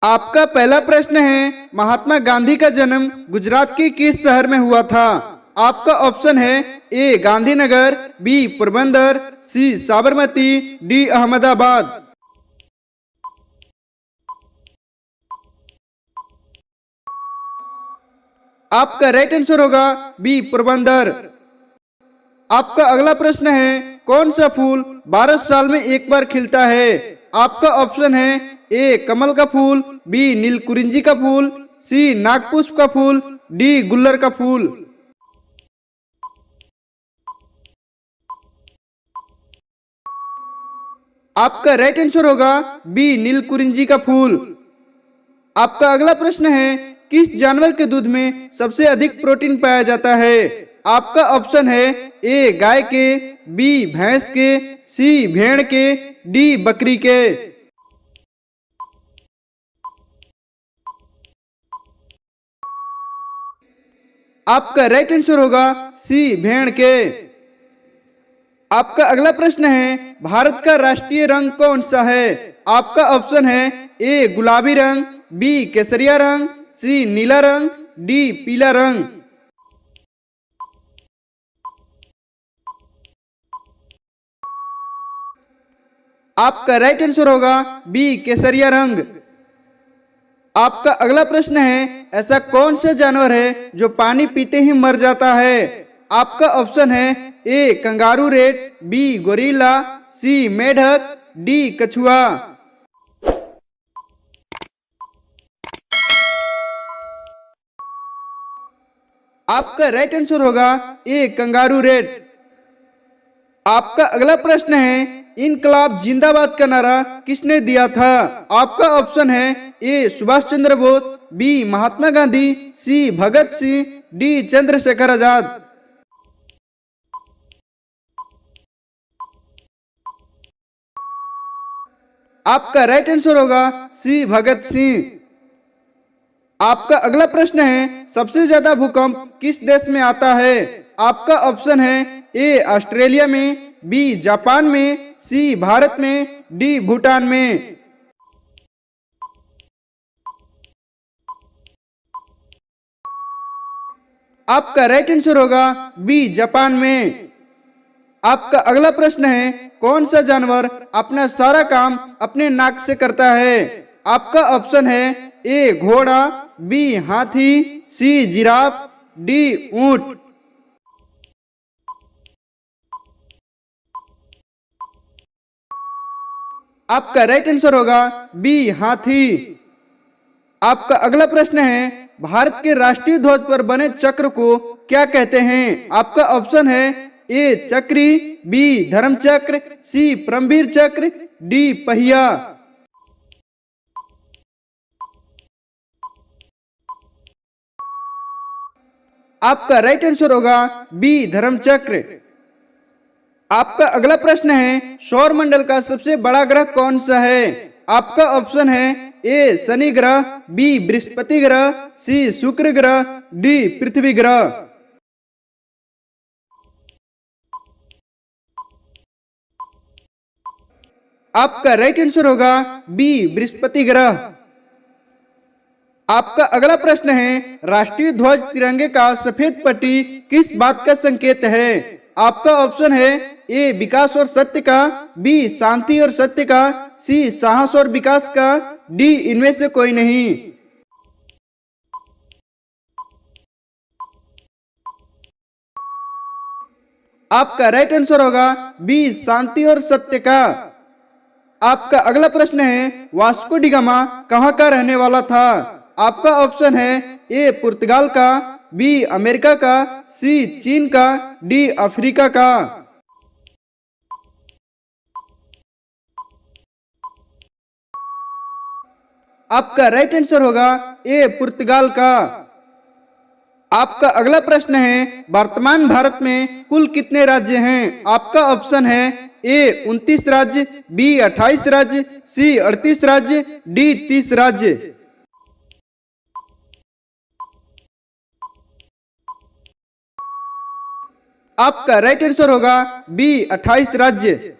आपका पहला प्रश्न है, महात्मा गांधी का जन्म गुजरात के किस शहर में हुआ था? आपका ऑप्शन है ए गांधीनगर, बी पोरबंदर, सी साबरमती, डी अहमदाबाद। आपका राइट आंसर होगा बी पोरबंदर। आपका अगला प्रश्न है, कौन सा फूल 12 साल में एक बार खिलता है? आपका ऑप्शन है ए कमल का फूल, बी नीलकुरिंजी का फूल, सी नागपुष्प का फूल, डी गुल्लर का फूल। आपका राइट आंसर होगा बी नीलकुरिंजी का फूल। आपका अगला प्रश्न है, किस जानवर के दूध में सबसे अधिक प्रोटीन पाया जाता है? आपका ऑप्शन है ए गाय के, बी भैंस के, सी भेड़ के, डी बकरी के। आपका राइट आंसर होगा सी भेड़ के। आपका अगला प्रश्न है, भारत का राष्ट्रीय रंग कौन सा है? आपका ऑप्शन है ए गुलाबी रंग, बी केसरिया रंग, सी नीला रंग, डी पीला रंग। आपका राइट आंसर होगा बी केसरिया रंग। आपका अगला प्रश्न है, ऐसा कौन सा जानवर है जो पानी पीते ही मर जाता है? आपका ऑप्शन है ए कंगारू रेट, बी गोरिल्ला, सी मेढक, डी कछुआ। आपका राइट आंसर होगा ए कंगारू रेट। आपका अगला प्रश्न है, इनकलाब जिंदाबाद का नारा किसने दिया था? आपका ऑप्शन है ए सुभाष चंद्र बोस, बी महात्मा गांधी, सी भगत सिंह, डी चंद्रशेखर आजाद। आपका राइट आंसर होगा सी भगत सिंह। आपका अगला प्रश्न है, सबसे ज्यादा भूकंप किस देश में आता है? आपका ऑप्शन है ए ऑस्ट्रेलिया में, बी जापान में, सी भारत में, डी भूटान में। आपका राइट आंसर होगा बी जापान में। आपका अगला प्रश्न है, कौन सा जानवर अपना सारा काम अपने नाक से करता है? आपका ऑप्शन है ए घोड़ा, बी हाथी, सी जिराफ, डी ऊंट। आपका राइट आंसर होगा बी हाथी। आपका अगला प्रश्न है, भारत के राष्ट्रीय ध्वज पर बने चक्र को क्या कहते हैं? आपका ऑप्शन है ए चक्री, बी धर्म चक्र, सी परमवीर चक्र, डी पहिया। आपका राइट आंसर होगा बी धर्म चक्र। आपका अगला प्रश्न है, सौर मंडल का सबसे बड़ा ग्रह कौन सा है? आपका ऑप्शन है ए शनि ग्रह, बी बृहस्पति ग्रह, सी शुक्र ग्रह, डी पृथ्वी ग्रह। आपका राइट आंसर होगा बी बृहस्पति ग्रह। आपका अगला प्रश्न है, राष्ट्रीय ध्वज तिरंगे का सफेद पट्टी किस बात का संकेत है? आपका ऑप्शन है ए विकास और सत्य का, बी शांति और सत्य का, सी साहस और विकास का, डी इनमें से कोई नहीं। आपका राइट आंसर होगा बी शांति और सत्य का। आपका अगला प्रश्न है, वास्को डी गामा कहाँ का रहने वाला था? आपका ऑप्शन है ए पुर्तगाल का, बी अमेरिका का, सी चीन का, डी अफ्रीका का। आपका राइट आंसर होगा ए पुर्तगाल का। आपका अगला प्रश्न है, वर्तमान भारत में कुल कितने राज्य हैं? आपका ऑप्शन है ए 29 राज्य, बी 28 राज्य, सी 38 राज्य, डी 30 राज्य। आपका राइट आंसर होगा बी 28 राज्य।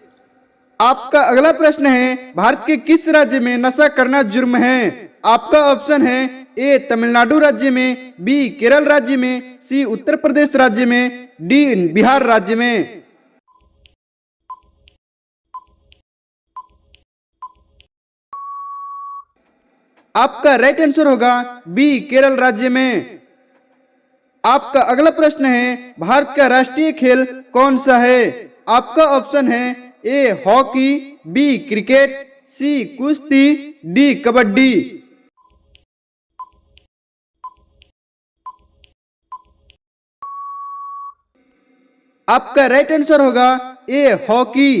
आपका अगला प्रश्न है, भारत के किस राज्य में नशा करना जुर्म है? आपका ऑप्शन है ए तमिलनाडु राज्य में, बी केरल राज्य में, सी उत्तर प्रदेश राज्य में, डी बिहार राज्य में। आपका राइट आंसर होगा बी केरल राज्य में। आपका अगला प्रश्न है भारत का राष्ट्रीय खेल कौन सा है? आपका ऑप्शन है ए हॉकी, बी क्रिकेट, सी कुश्ती, डी कबड्डी। आपका राइट आंसर होगा ए हॉकी।